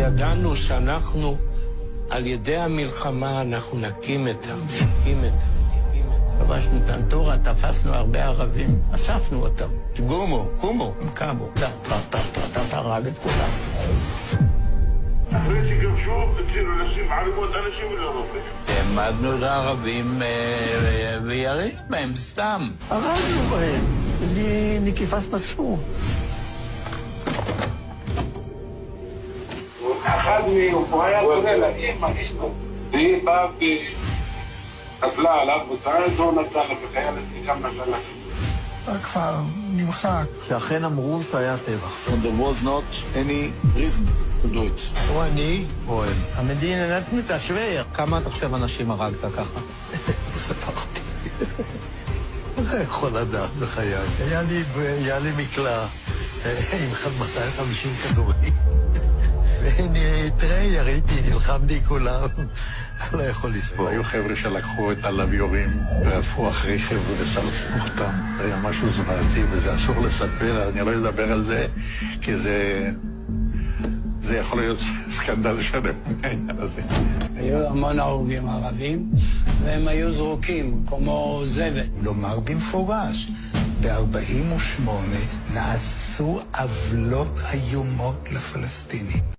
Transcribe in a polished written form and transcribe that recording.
וידענו שאנחנו, על ידי המלחמה, אנחנו נקים את כבשנו טנטורה, תפסנו הרבה ערבים, אספנו אותם. גומו, קומו, הם קמו. הרג את כולם. אחרי שגרשו, הצילו לשים ערימות אנשים ולאירופה. העמדנו את הערבים וירינו בהם סתם. הרגנו בהם, בלי נקיפת מצפון. אחד הוא היה קורא לאמא, והיא באה וקפלה עליו, וצעד הוא נתן לה, וחייל את גם נתן לה. הכפר נמחק. שאכן אמרו שהיה טבח. There was not any reason to do it. או אני, או הם. המדינה נתנו את השווי. כמה אתה חושב אנשים הרגת ככה? ספרתי. אתה יכול לדעת בחיי. היה לי מקלע עם 250 כדורים. תראה, יריתי, נלחמתי כולם. אני לא יכול לספור. היו חבר'ה שלקחו את הלוויורים ועפו אחרי חבר'ה ושרפו אותם. זה היה משהו זוועתי וזה אסור לספר, אני לא אדבר על זה, כי זה יכול להיות סקנדל שלם מהעניין הזה. היו המון הרוגים ערבים, והם היו זרוקים כמו זבל. לומר במפורש, ב-48 נעשו עוולות איומות לפלסטינים.